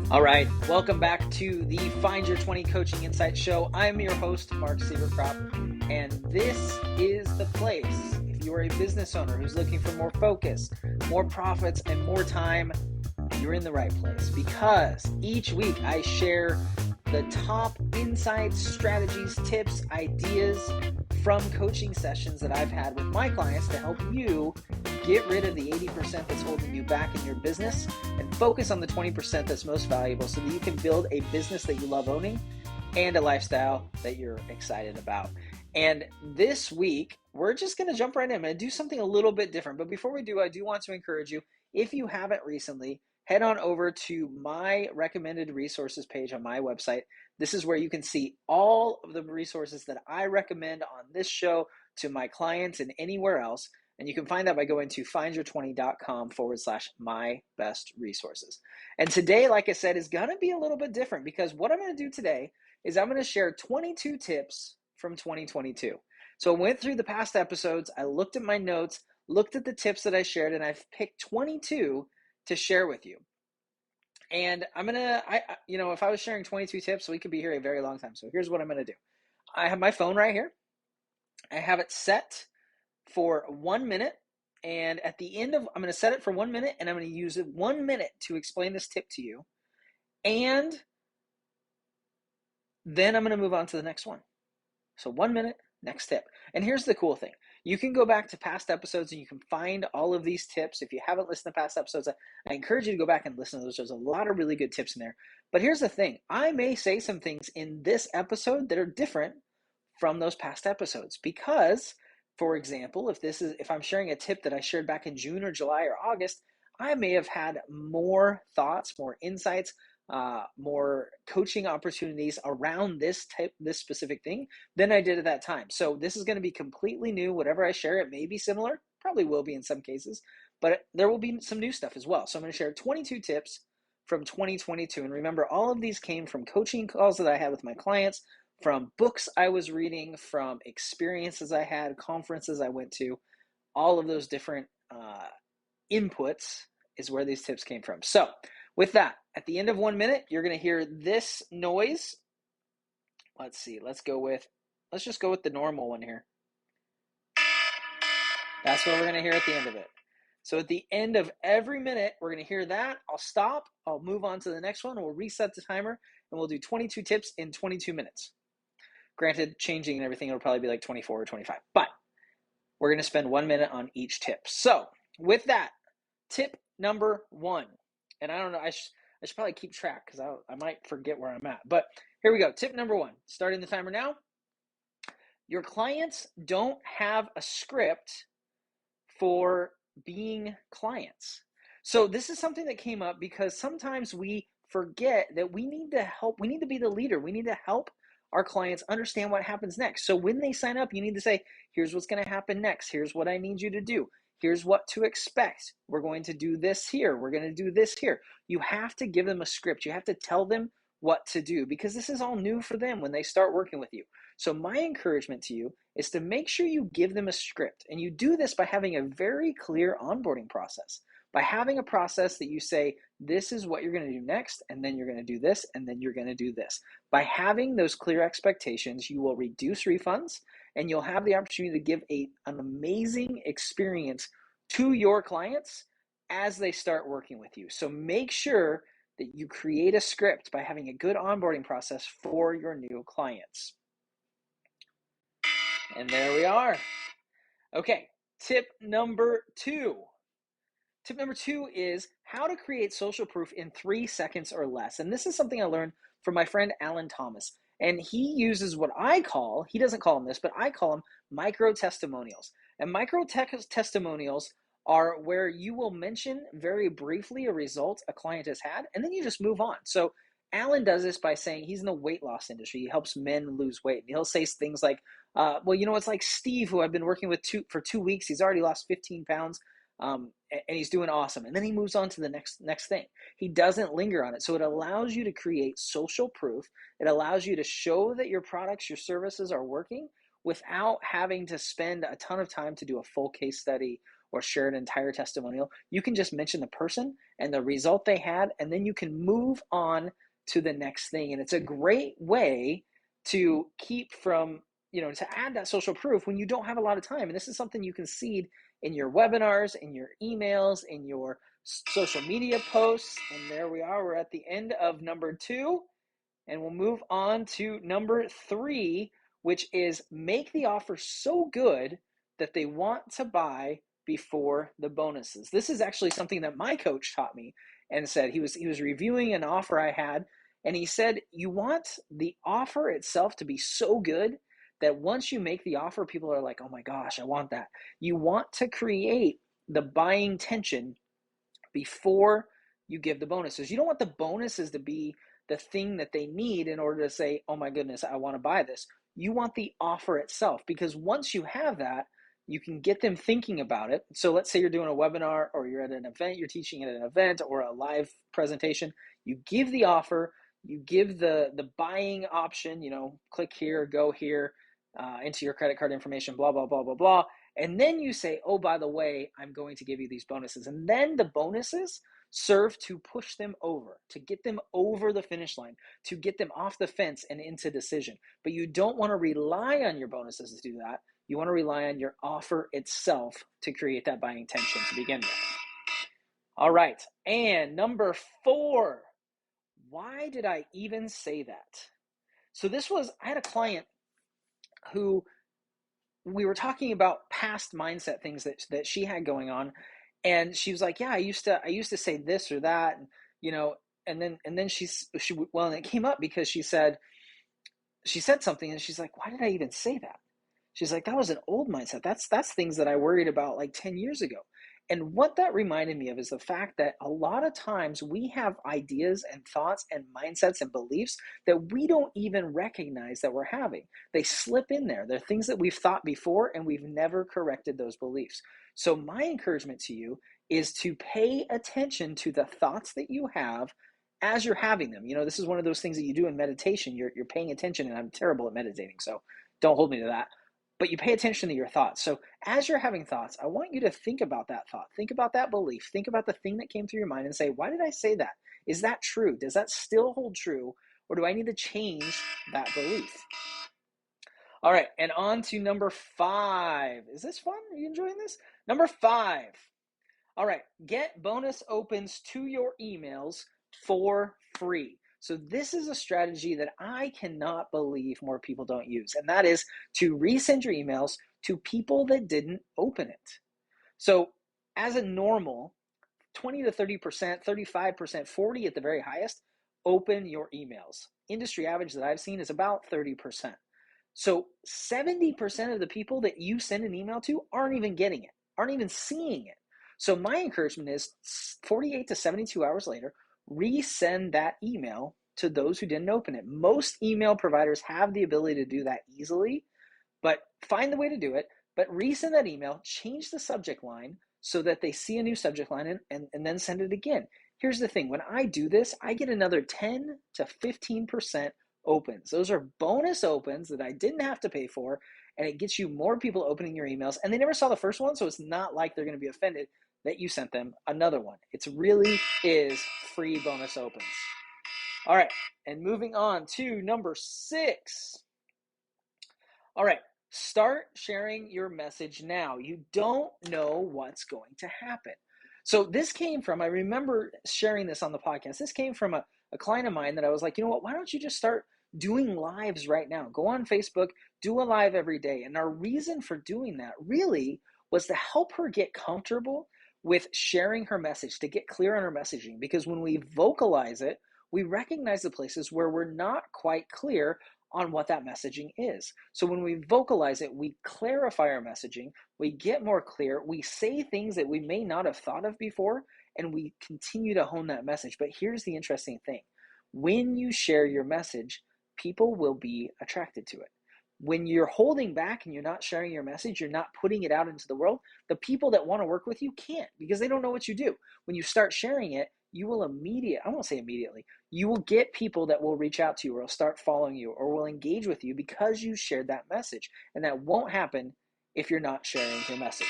All right, welcome back to the Find Your 20 Coaching Insight Show. I'm your host, Mark Siebercrop, and this is the place. If you are a business owner who's looking for more focus, more profits, and more time, you're in the right place, because each week I share the top insights, strategies, tips, ideas from coaching sessions that I've had with my clients to help you get rid of the 80% that's holding you back in your business and focus on the 20% that's most valuable so that you can build a business that you love owning and a lifestyle that you're excited about. And this week, we're just going to jump right in. I'm going to do something a little bit different. But before we do, I do want to encourage you, if you haven't recently, head on over to my recommended resources page on my website. This is where you can see all of the resources that I recommend on this show to my clients and anywhere else. And you can find that by going to findyour20.com/my best resources. And today, like I said, is going to be a little bit different, because what I'm going to do today is I'm going to share 22 tips from 2022. So I went through the past episodes, I looked at my notes, looked at the tips that I shared, and I've picked 22 to share with you. And I'm going to, if I was sharing 22 tips, we could be here a very long time. So here's what I'm going to do. I have my phone right here. I have it set for 1 minute, and at the end of, I'm going to set it for 1 minute, and I'm going to use it 1 minute to explain this tip to you, and then I'm going to move on to the next one. So 1 minute, next tip. And here's the cool thing. You can go back to past episodes and you can find all of these tips. If you haven't listened to past episodes, I encourage you to go back and listen to those. There's a lot of really good tips in there. But here's the thing. I may say some things in this episode that are different from those past episodes, because, for example, if I'm sharing a tip that I shared back in June or July or August, I may have had more thoughts, more insights, more coaching opportunities around this specific thing than I did at that time. So this is going to be completely new. Whatever I share, it may be similar, probably will be in some cases, but there will be some new stuff as well. So I'm going to share 22 tips from 2022. And remember, all of these came from coaching calls that I had with my clients, from books I was reading, from experiences I had, conferences I went to. All of those different inputs is where these tips came from. So with that, at the end of 1 minute, you're going to hear this noise. Let's see. Let's just go with the normal one here. That's what we're going to hear at the end of it. So at the end of every minute, we're going to hear that. I'll stop. I'll move on to the next one. We'll reset the timer, and we'll do 22 tips in 22 minutes. Granted, changing and everything, it'll probably be like 24 or 25. But we're going to spend 1 minute on each tip. So with that, tip number one. And I don't know, I should probably keep track, because I might forget where I'm at. But here we go. Tip number one, starting the timer now. Your clients don't have a script for being clients. So this is something that came up because sometimes we forget that we need to help. We need to be the leader. We need to help our clients understand what happens next. So when they sign up, you need to say, here's what's going to happen next. Here's what I need you to do. Here's what to expect. We're going to do this here. We're going to do this here. You have to give them a script. You have to tell them what to do, because this is all new for them when they start working with you. So my encouragement to you is to make sure you give them a script. And you do this by having a very clear onboarding process. By having a process that you say, this is what you're going to do next, and then you're going to do this, and then you're going to do this. By having those clear expectations, you will reduce refunds, and you'll have the opportunity to give an amazing experience to your clients as they start working with you. So make sure that you create a script by having a good onboarding process for your new clients. And there we are. Okay, tip number two. Tip number two is how to create social proof in 3 seconds or less. And this is something I learned from my friend Alan Thomas. And he uses what he doesn't call them this, but I call them micro testimonials. And micro testimonials are where you will mention very briefly a result a client has had, and then you just move on. So Alan does this by saying he's in the weight loss industry. He helps men lose weight. And he'll say things like, it's like Steve, who I've been working with for 2 weeks. He's already lost 15 pounds. And he's doing awesome. And then he moves on to the next thing. He doesn't linger on it. So it allows you to create social proof. It allows you to show that your products, your services are working without having to spend a ton of time to do a full case study or share an entire testimonial, you can just mention the person and the result they had, and then you can move on to the next thing. And it's a great way to keep from, to add that social proof when you don't have a lot of time. And this is something you can seed in your webinars, in your emails, in your social media posts. And there we are. We're at the end of number 2. And we'll move on to number 3, which is make the offer so good that they want to buy before the bonuses. This is actually something that my coach taught me and said. He was reviewing an offer I had, and he said, you want the offer itself to be so good that once you make the offer, people are like, oh my gosh, I want that. You want to create the buying tension before you give the bonuses. You don't want the bonuses to be the thing that they need in order to say, oh my goodness, I want to buy this. You want the offer itself, because once you have that, you can get them thinking about it. So let's say you're doing a webinar, or you're at an event, you're teaching at an event or a live presentation. You give the offer, you give the buying option, click here, go here, enter your credit card information, blah, blah, blah, blah, blah. And then you say, oh, by the way, I'm going to give you these bonuses. And then the bonuses serve to push them over, to get them over the finish line, to get them off the fence and into decision. But you don't want to rely on your bonuses to do that. You want to rely on your offer itself to create that buying tension to begin with. All right. And number 4, why did I even say that? So I had a client who we were talking about past mindset things that she had going on, and she was like, yeah, I used to say this or that, and then she and it came up because she said something, and she's like, why did I even say that? She's like, that was an old mindset. That's things that I worried about like 10 years ago. And what that reminded me of is the fact that a lot of times we have ideas and thoughts and mindsets and beliefs that we don't even recognize that we're having. They slip in there. They're things that we've thought before, and we've never corrected those beliefs. So my encouragement to you is to pay attention to the thoughts that you have as you're having them. This is one of those things that you do in meditation. You're paying attention, and I'm terrible at meditating, so don't hold me to that. But you pay attention to your thoughts. So as you're having thoughts, I want you to think about that thought. Think about that belief. Think about the thing that came through your mind and say, why did I say that? Is that true? Does that still hold true? Or do I need to change that belief? All right, and on to number 5. Is this fun? Are you enjoying this? Number 5. All right, get bonus opens to your emails for free. So this is a strategy that I cannot believe more people don't use, and that is to resend your emails to people that didn't open it. So as a normal, 20 to 30%, 35%, 40% at the very highest, open your emails. Industry average that I've seen is about 30%. So 70% of the people that you send an email to aren't even getting it, aren't even seeing it. So my encouragement is 48 to 72 hours later, resend that email to those who didn't open it. Most email providers have the ability to do that easily, but find the way to do it. But resend that email, change the subject line so that they see a new subject line, and then send it again. Here's the thing. When I do this, I get another 10 to 15% opens. Those are bonus opens that I didn't have to pay for, and it gets you more people opening your emails. And they never saw the first one, so it's not like they're going to be offended that you sent them another one. It really is free bonus opens. All right, and moving on to number 6. All right, start sharing your message now. You don't know what's going to happen. So this came from, I remember sharing this on the podcast. This came from a client of mine that I was like, you know what, why don't you just start doing lives right now? Go on Facebook, do a live every day. And our reason for doing that really was to help her get comfortable with sharing her message, to get clear on her messaging. Because when we vocalize it, we recognize the places where we're not quite clear on what that messaging is. So when we vocalize it, we clarify our messaging, we get more clear, we say things that we may not have thought of before, and we continue to hone that message. But here's the interesting thing. When you share your message, people will be attracted to it. When you're holding back and you're not sharing your message, you're not putting it out into the world, the people that want to work with you can't, because they don't know what you do. When you start sharing it, you will I won't say immediately, you will get people that will reach out to you or will start following you or will engage with you because you shared that message. And that won't happen if you're not sharing your message.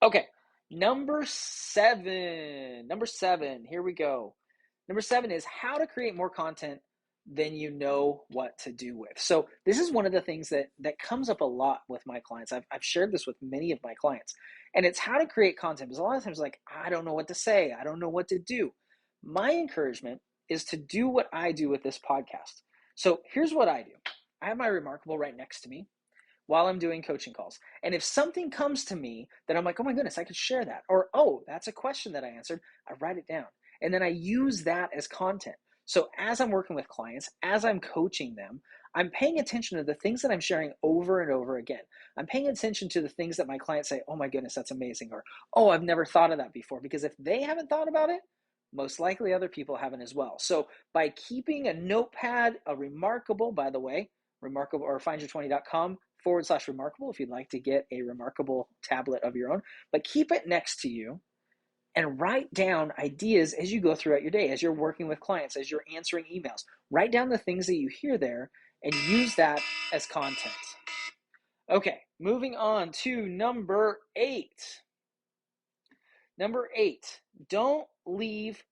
Okay, number seven. Number seven, here we go. Number seven is how to create more content than you know what to do with. So this is one of the things that comes up a lot with my clients. I've shared this with many of my clients, and it's how to create content. Because a lot of times, like, I don't know what to say, I don't know what to do. My encouragement is to do what I do with this podcast. So here's what I do. I have my Remarkable right next to me while I'm doing coaching calls. And if something comes to me that I'm like, oh my goodness, I could share that. Or, oh, that's a question that I answered, I write it down. And then I use that as content. So as I'm working with clients, as I'm coaching them, I'm paying attention to the things that I'm sharing over and over again. I'm paying attention to the things that my clients say, oh my goodness, that's amazing. Or, oh, I've never thought of that before. Because if they haven't thought about it, most likely other people haven't as well. So by keeping a notepad, a Remarkable, by the way, Remarkable or findyour20.com/remarkable if you'd like to get a Remarkable tablet of your own, but keep it next to you and write down ideas as you go throughout your day, as you're working with clients, as you're answering emails. Write down the things that you hear there and use that as content. Okay, moving on to number 8. Number 8, don't leave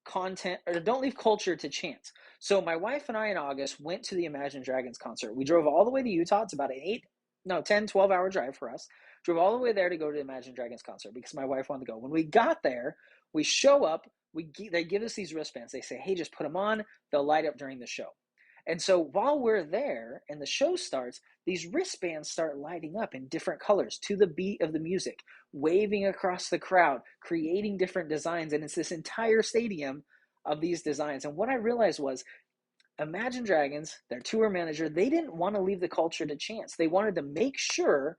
culture to chance. So my wife and I in August went to the Imagine Dragons concert. We drove all the way to Utah. It's about an 10, 12 hour drive for us. Drove all the way there to go to the Imagine Dragons concert because my wife wanted to go. When we got there, we show up, they give us these wristbands. They say, hey, just put them on. They'll light up during the show. And so while we're there and the show starts, these wristbands start lighting up in different colors to the beat of the music, waving across the crowd, creating different designs. And it's this entire stadium of these designs. And what I realized was Imagine Dragons, their tour manager, they didn't want to leave the culture to chance. They wanted to make sure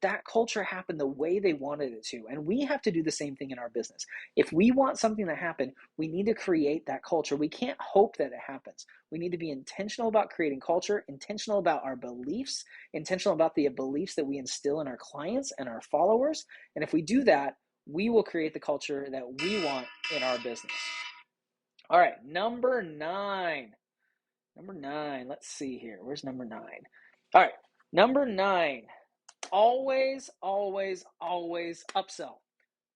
that culture happened the way they wanted it to. And we have to do the same thing in our business. If we want something to happen, we need to create that culture. We can't hope that it happens. We need to be intentional about creating culture, intentional about our beliefs, intentional about the beliefs that we instill in our clients and our followers. And if we do that, we will create the culture that we want in our business. All right, number 9. Number 9, let's see here. Where's number 9? All right, number 9, always, always, always upsell.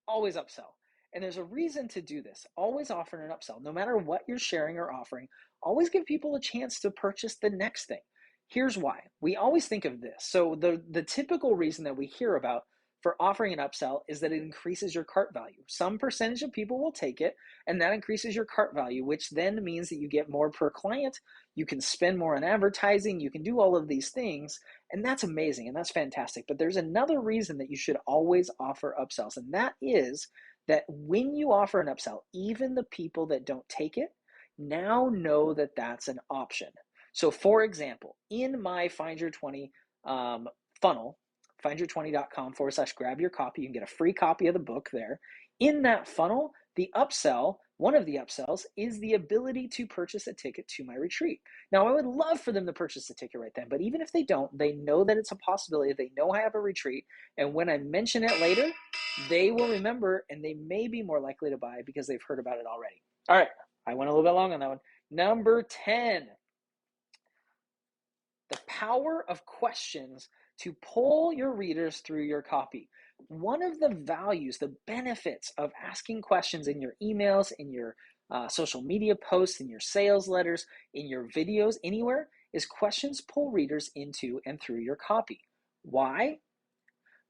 Always upsell. And there's a reason to do this. Always offer an upsell. No matter what you're sharing or offering, always give people a chance to purchase the next thing. Here's why. We always think of this. So the typical reason that we hear about for offering an upsell is that it increases your cart value. Some percentage of people will take it, and that increases your cart value, which then means that you get more per client. You can spend more on advertising. You can do all of these things, and that's amazing, and that's fantastic. But there's another reason that you should always offer upsells, and that is that when you offer an upsell, even the people that don't take it now know that that's an option. So for example, in my Find Your 20 funnel, findyour20.com/grab your copy, you can get a free copy of the book there. In that funnel, the upsell, one of the upsells is the ability to purchase a ticket to my retreat. Now, I would love for them to purchase a ticket right then, but even if they don't, they know that it's a possibility. They know I have a retreat, and when I mention it later, they will remember, and they may be more likely to buy because they've heard about it already. All right, I went a little bit long on that one. Number 10, the power of questions to pull your readers through your copy. One of the values, the benefits of asking questions in your emails, in your social media posts, in your sales letters, in your videos, anywhere, is questions pull readers into and through your copy. Why?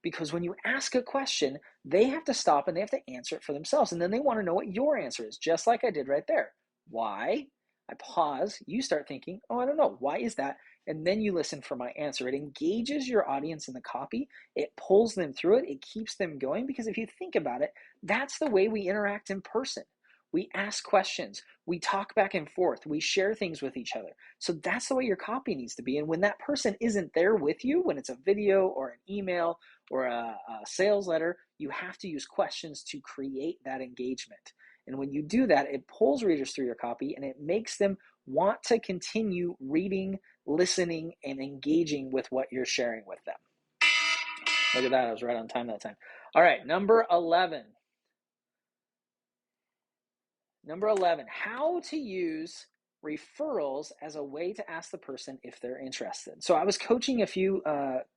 Because when you ask a question, they have to stop and they have to answer it for themselves. And then they want to know what your answer is, just like I did right there. Why? I pause, you start thinking, oh, I don't know, why is that? And then you listen for my answer. It engages your audience in the copy. It pulls them through it. It keeps them going because if you think about it, that's the way we interact in person. We ask questions. We talk back and forth. We share things with each other. So that's the way your copy needs to be. And when that person isn't there with you, when it's a video or an email or a sales letter, you have to use questions to create that engagement. And when you do that, it pulls readers through your copy and it makes them want to continue reading, listening, and engaging with what you're sharing with them. Look at that. I was right on time that time. All right, number 11. Number 11, how to use referrals as a way to ask the person if they're interested. So I was coaching a few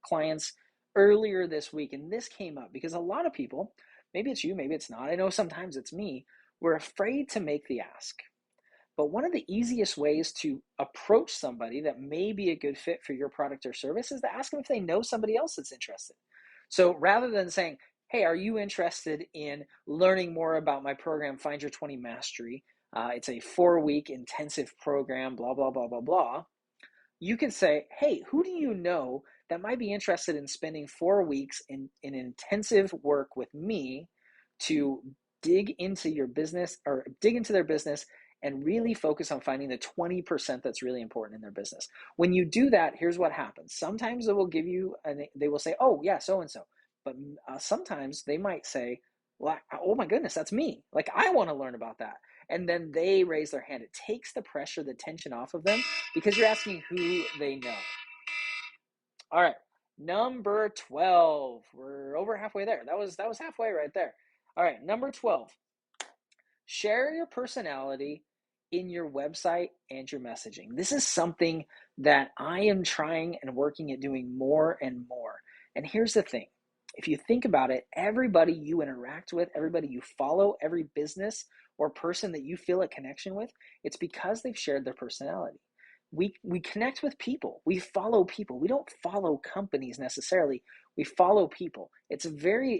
clients earlier this week, and this came up because a lot of people, maybe it's you, maybe it's not, I know sometimes it's me, we're afraid to make the ask. But one of the easiest ways to approach somebody that may be a good fit for your product or service is to ask them if they know somebody else that's interested. So rather than saying, hey, are you interested in learning more about my program, Find Your 20 Mastery? It's a 4-week intensive program, blah, blah, blah, blah, blah. You can say, hey, who do you know that might be interested in spending 4 weeks in intensive work with me to dig into your business or dig into their business and really focus on finding the 20% that's really important in their business. When you do that, here's what happens. Sometimes they will give you, and they will say, oh, yeah, so-and-so. But sometimes they might say, well, oh my goodness, that's me. Like, I want to learn about that. And then they raise their hand. It takes the pressure, the tension off of them because you're asking who they know. All right, number 12. We're over halfway there. That was halfway right there. All right, number 12. Share your personality in your website and your messaging. This is something that I am trying and working at doing more and more. And here's the thing. If you think about it, everybody you interact with, everybody you follow, every business or person that you feel a connection with, it's because they've shared their personality. We connect with people. We follow people. We don't follow companies necessarily. We follow people. It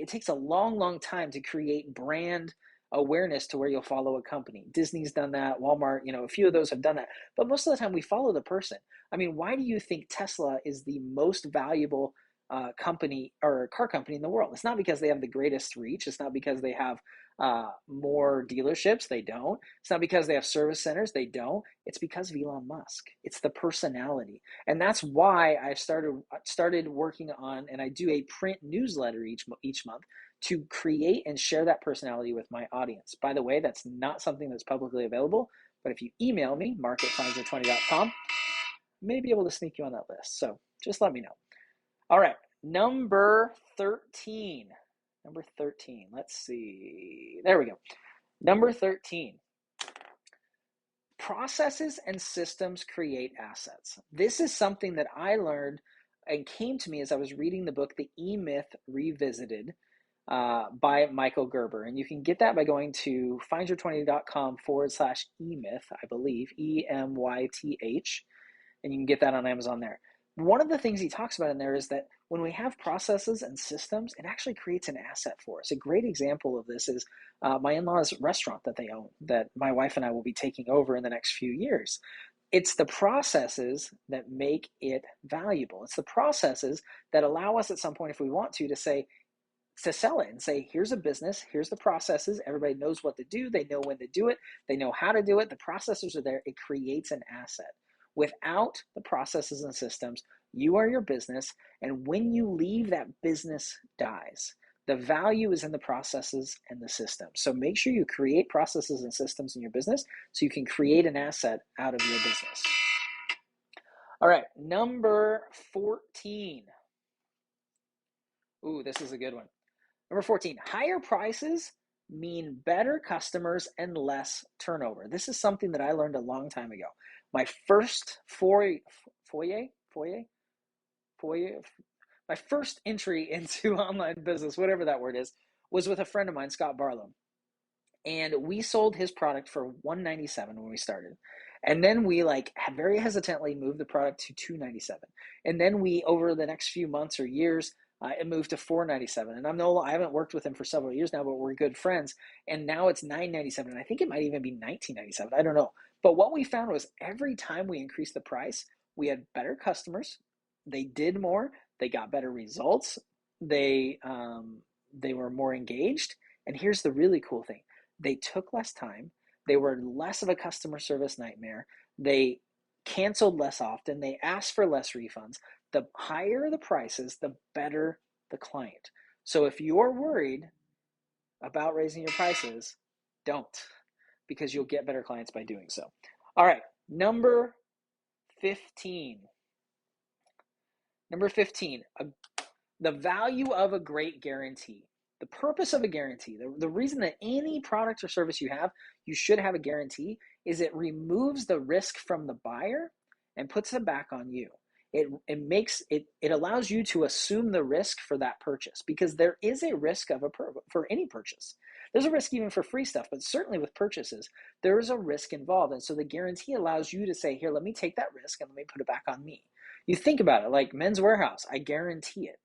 takes a long, long time to create brand awareness to where you'll follow a company. Disney's done that, Walmart, a few of those have done that. But most of the time we follow the person. I mean, why do you think Tesla is the most valuable company or car company in the world? It's not because they have the greatest reach. It's not because they have more dealerships. They don't. It's not because they have service centers. They don't. It's because of Elon Musk. It's the personality. And that's why I've started working on, and I do a print newsletter each month to create and share that personality with my audience. By the way, that's not something that's publicly available, but if you email me, mark@findyour20.com, I may be able to sneak you on that list. So just let me know. All right, number 13. Let's see. There we go. Number 13. Processes and systems create assets. This is something that I learned and came to me as I was reading the book, The E-Myth Revisited, by Michael Gerber. And you can get that by going to findyour20.com/emyth, I believe, EMYTH. And you can get that on Amazon there. One of the things he talks about in there is that when we have processes and systems, it actually creates an asset for us. A great example of this is my in-laws' restaurant that they own, that my wife and I will be taking over in the next few years. It's the processes that make it valuable. It's the processes that allow us at some point, if we want to say, to sell it and say, here's a business, here's the processes, everybody knows what to do, they know when to do it, they know how to do it, the processes are there, it creates an asset. Without the processes and systems, you are your business, and when you leave, that business dies. The value is in the processes and the systems. So make sure you create processes and systems in your business so you can create an asset out of your business. All right, number 14. Ooh, this is a good one. Number 14, higher prices mean better customers and less turnover. This is something that I learned a long time ago. My first my first entry into online business, whatever that word is, was with a friend of mine, Scott Barlow. And we sold his product for $197 when we started. And then we very hesitantly moved the product to $297. And then we, over the next few months or years, it moved to $497. And I haven't worked with him for several years now, but we're good friends. And now it's $997. And I think it might even be $1997. I don't know. But what we found was every time we increased the price, we had better customers. They did more. They got better results. They were more engaged. And here's the really cool thing. They took less time. They were less of a customer service nightmare. They canceled less often. They asked for less refunds. The higher the prices, the better the client. So if you're worried about raising your prices, don't, because you'll get better clients by doing so. All right, number 15. Number 15, the value of a great guarantee. The purpose of a guarantee, the reason that any product or service you should have a guarantee, is it removes the risk from the buyer and puts it back on you. It allows you to assume the risk for that purchase, because there is a risk for any purchase. There's a risk even for free stuff, but certainly with purchases, there is a risk involved. And so the guarantee allows you to say, here, let me take that risk and let me put it back on me. You think about it, like Men's Warehouse, I guarantee it.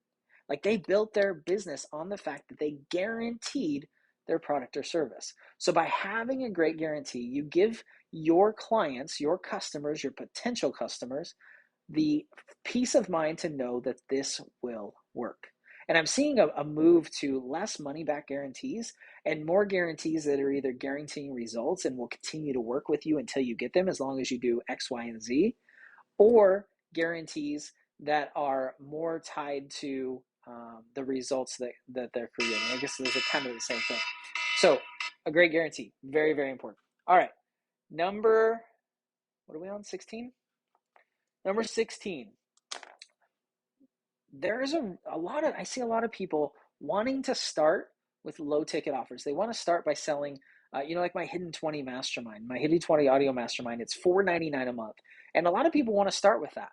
Like, they built their business on the fact that they guaranteed their product or service. So by having a great guarantee, you give your clients, your customers, your potential customers, the peace of mind to know that this will work. And I'm seeing a move to less money back guarantees and more guarantees that are either guaranteeing results and will continue to work with you until you get them, as long as you do X, Y, and Z, or guarantees that are more tied to the results that they're creating. I guess those are kind of the same thing. So a great guarantee, very, very important. All right, what are we on, 16? Number 16. There's I see a lot of people wanting to start with low ticket offers. They want to start by selling, like my Hidden 20 mastermind, my Hidden 20 audio mastermind. It's $4.99 a month. And a lot of people want to start with that.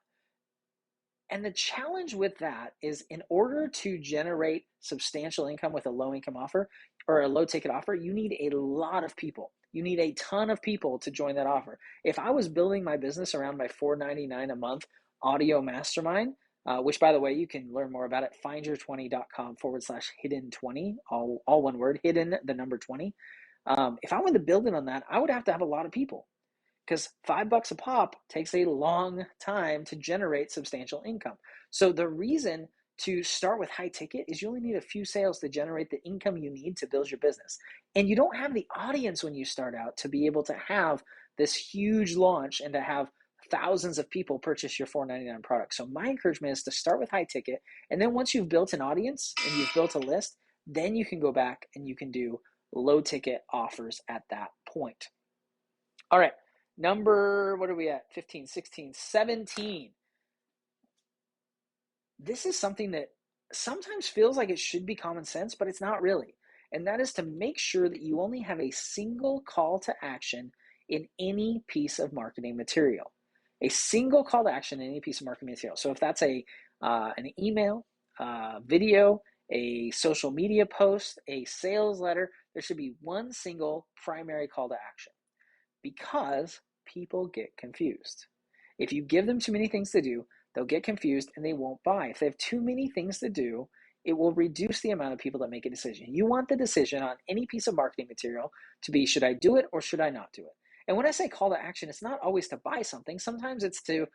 And the challenge with that is, in order to generate substantial income with a low income offer or a low ticket offer, you need a lot of people. You need a ton of people to join that offer. If I was building my business around my $4.99 a month audio mastermind, which, by the way, you can learn more about it, findyour20.com/hidden20, all one word, hidden, the number 20. If I wanted to build it on that, I would have to have a lot of people, because $5 a pop takes a long time to generate substantial income. So the reason to start with high ticket is you only need a few sales to generate the income you need to build your business. And you don't have the audience when you start out to be able to have this huge launch and to have thousands of people purchase your $4.99 product. So my encouragement is to start with high ticket. And then once you've built an audience and you've built a list, then you can go back and you can do low ticket offers at that point. All right. What are we at? 15, 16, 17. This is something that sometimes feels like it should be common sense, but it's not really. And that is to make sure that you only have a single call to action in any piece of marketing material. A single call to action in any piece of marketing material. So if that's an email, video, a social media post, a sales letter, there should be one single primary call to action, because people get confused. If you give them too many things to do, they'll get confused and they won't buy. If they have too many things to do, it will reduce the amount of people that make a decision. You want the decision on any piece of marketing material to be, should I do it or should I not do it? And when I say call to action, it's not always to buy something. Sometimes it's to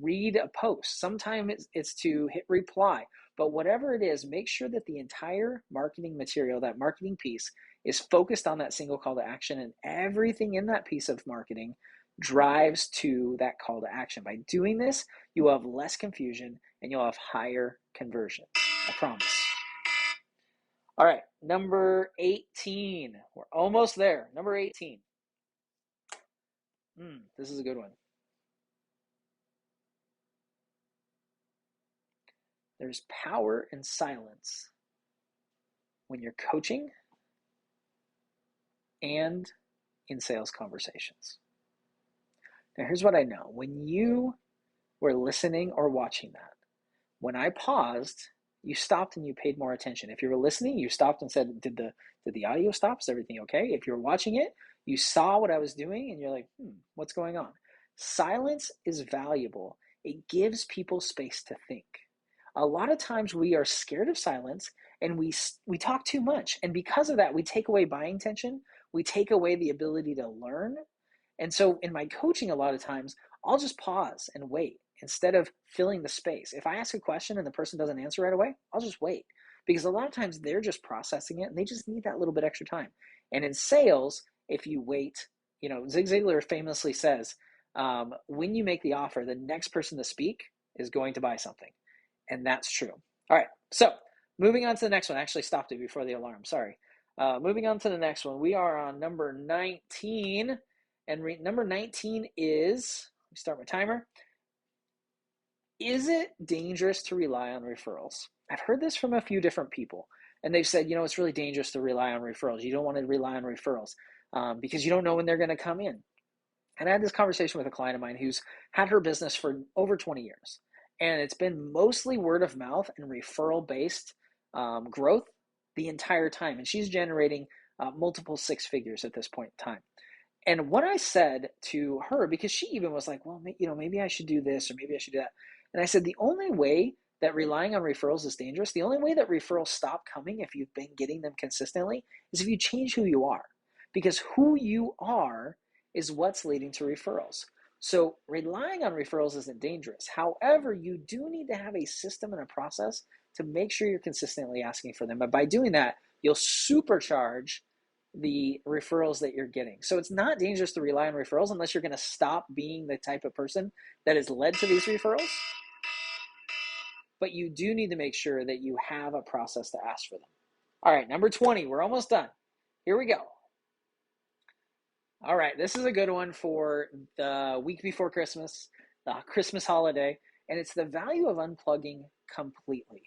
read a post. Sometimes it's to hit reply. But whatever it is, make sure that the entire marketing material, that marketing piece, is focused on that single call to action, and everything in that piece of marketing drives to that call to action. By doing this, you will have less confusion and you'll have higher conversion. I promise. All right, number 18. We're almost there. Number 18. This is a good one. There's power in silence when you're coaching and in sales conversations. Now, here's what I know. When you were listening or watching that, when I paused, you stopped and you paid more attention. If you were listening, you stopped and said, did the audio stop? Is everything okay? If you're watching it, you saw what I was doing and you're like, what's going on? Silence is valuable. It gives people space to think. A lot of times we are scared of silence and we talk too much. And because of that, we take away buying tension. We take away the ability to learn. And so in my coaching, a lot of times, I'll just pause and wait instead of filling the space. If I ask a question and the person doesn't answer right away, I'll just wait, because a lot of times they're just processing it and they just need that little bit extra time. And in sales, if you wait, Zig Ziglar famously says, when you make the offer, the next person to speak is going to buy something. And that's true. All right. So moving on to the next one. I actually stopped it before the alarm. Sorry. Moving on to the next one. We are on number 19. And number 19 is, let me start my timer. Is it dangerous to rely on referrals? I've heard this from a few different people, and they've said, it's really dangerous to rely on referrals. You don't want to rely on referrals because you don't know when they're going to come in. And I had this conversation with a client of mine who's had her business for over 20 years. And it's been mostly word of mouth and referral-based growth the entire time. And she's generating multiple six figures at this point in time. And what I said to her, because she even was like, well, maybe I should do this or maybe I should do that. And I said, the only way that relying on referrals is dangerous, the only way that referrals stop coming if you've been getting them consistently is if you change who you are. Because who you are is what's leading to referrals. So relying on referrals isn't dangerous. However, you do need to have a system and a process to make sure you're consistently asking for them. But by doing that, you'll supercharge the referrals that you're getting. So it's not dangerous to rely on referrals unless you're going to stop being the type of person that has led to these referrals. But you do need to make sure that you have a process to ask for them. All right, number 20, we're almost done. Here we go. All right, this is a good one for the week before Christmas, the Christmas holiday, and it's the value of unplugging completely.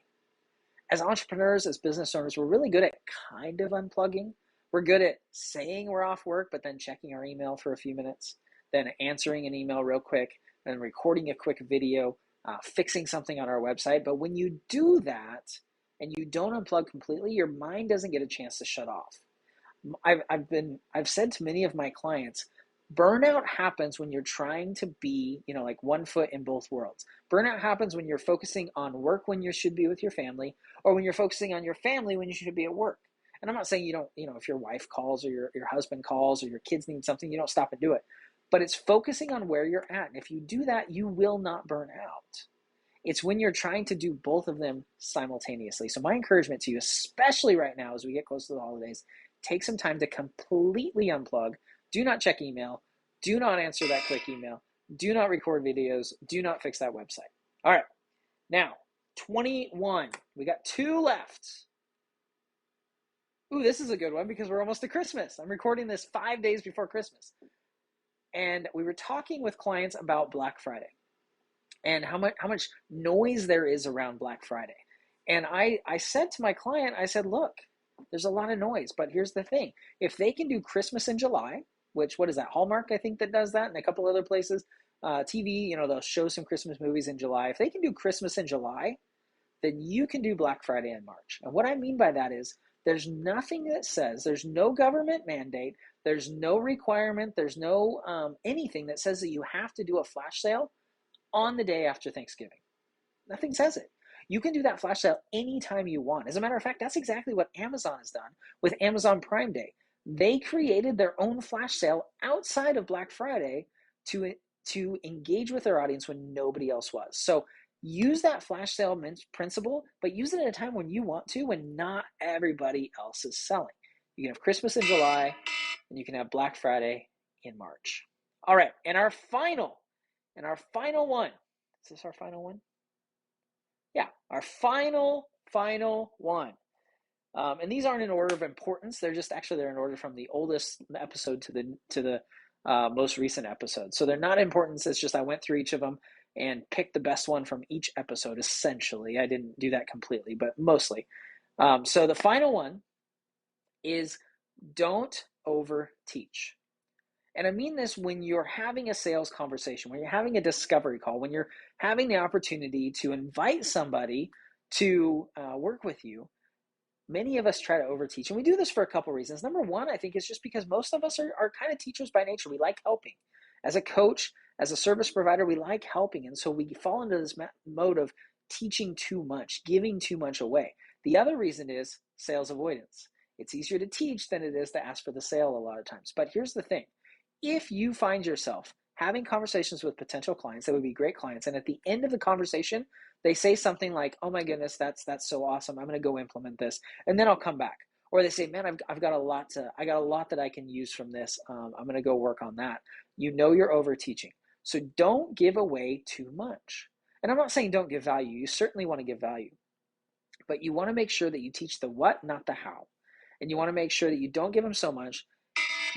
As entrepreneurs, as business owners, we're really good at kind of unplugging. We're good at saying we're off work, but then checking our email for a few minutes, then answering an email real quick, then recording a quick video, fixing something on our website. But when you do that and you don't unplug completely, your mind doesn't get a chance to shut off. I've said to many of my clients, burnout happens when you're trying to be, like one foot in both worlds. Burnout happens when you're focusing on work when you should be with your family, or when you're focusing on your family when you should be at work. And I'm not saying you don't, if your wife calls or your husband calls or your kids need something, you don't stop and do it. But it's focusing on where you're at. And if you do that, you will not burn out. It's when you're trying to do both of them simultaneously. So my encouragement to you, especially right now as we get close to the holidays, take some time to completely unplug. Do not check email. Do not answer that quick email. Do not record videos. Do not fix that website. All right. Now, 21. We got 2 left. Ooh, this is a good one because we're almost to Christmas. I'm recording this 5 days before Christmas. And we were talking with clients about Black Friday and how much noise there is around Black Friday. And I said to my client, I said, look, there's a lot of noise, but here's the thing. If they can do Christmas in July, which, what is that, Hallmark, I think, that does that, and a couple other places, TV, they'll show some Christmas movies in July. If they can do Christmas in July, then you can do Black Friday in March. And what I mean by that is there's nothing that says, there's no government mandate, there's no requirement, there's no anything that says that you have to do a flash sale on the day after Thanksgiving. Nothing says it. You can do that flash sale anytime you want. As a matter of fact, that's exactly what Amazon has done with Amazon Prime Day. They created their own flash sale outside of Black Friday to engage with their audience when nobody else was. So use that flash sale principle, but use it at a time when you want to, when not everybody else is selling. You can have Christmas in July, and you can have Black Friday in March. All right, and our final one. Is this our final one? Yeah, our final one. And these aren't in order of importance. They're in order from the oldest episode to the most recent episode. So they're not important. It's just I went through each of them and picked the best one from each episode, essentially. I didn't do that completely, but mostly. So the final one is don't over teach. And I mean this when you're having a sales conversation, when you're having a discovery call, when you're having the opportunity to invite somebody to work with you. Many of us try to overteach, and we do this for a couple reasons. Number one, I think, is just because most of us are kind of teachers by nature. We like helping. As a coach, as a service provider, we like helping, and so we fall into this mode of teaching too much, giving too much away. The other reason is sales avoidance. It's easier to teach than it is to ask for the sale a lot of times. But here's the thing. If you find yourself having conversations with potential clients that would be great clients, and at the end of the conversation, they say something like, oh my goodness, that's so awesome, I'm going to go implement this, and then I'll come back. Or they say, man, I've got a lot that I can use from this. I'm going to go work on that. You're over teaching. So don't give away too much. And I'm not saying don't give value. You certainly want to give value. But you want to make sure that you teach the what, not the how. And you want to make sure that you don't give them so much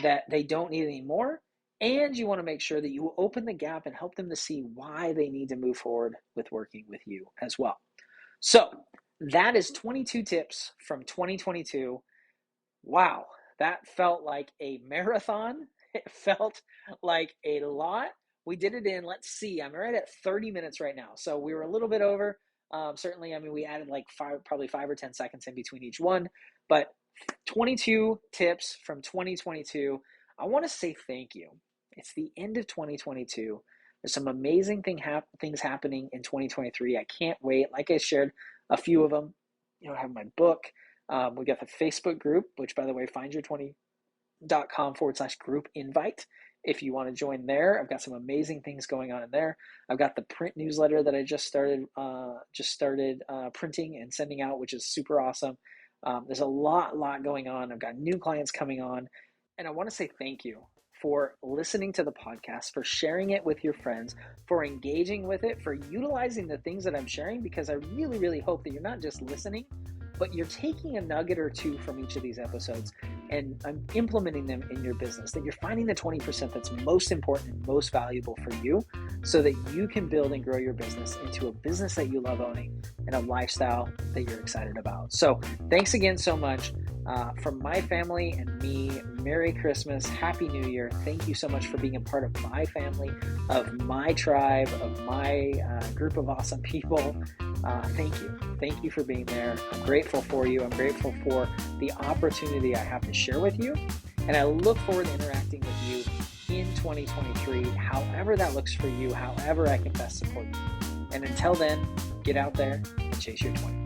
that they don't need any more. And you want to make sure that you open the gap and help them to see why they need to move forward with working with you as well. So that is 22 tips from 2022. Wow, that felt like a marathon. It felt like a lot. We did it in, let's see, I'm right at 30 minutes right now. So we were a little bit over. Certainly, I mean, we added like probably 5 or 10 seconds in between each one, but 22 tips from 2022. I want to say thank you. It's the end of 2022. There's some amazing things happening in 2023. I can't wait. Like I shared a few of them. I have my book. We got the Facebook group, which, by the way, findyour20.com/group invite if you want to join there. I've got some amazing things going on in there. I've got the print newsletter that I just started printing and sending out, which is super awesome. There's a lot going on. I've got new clients coming on, and I want to say thank you for listening to the podcast, for sharing it with your friends, for engaging with it, for utilizing the things that I'm sharing, because I really, really hope that you're not just listening, but you're taking a nugget or two from each of these episodes and I'm implementing them in your business, that you're finding the 20% that's most important and most valuable for you so that you can build and grow your business into a business that you love owning and a lifestyle that you're excited about. So thanks again so much. From my family and me, Merry Christmas, Happy New Year. Thank you so much for being a part of my family, of my tribe, of my group of awesome people. Thank you. Thank you for being there. I'm grateful for you. I'm grateful for the opportunity I have to share with you. And I look forward to interacting with you in 2023, however that looks for you, however I can best support you. And until then, get out there and chase your 20.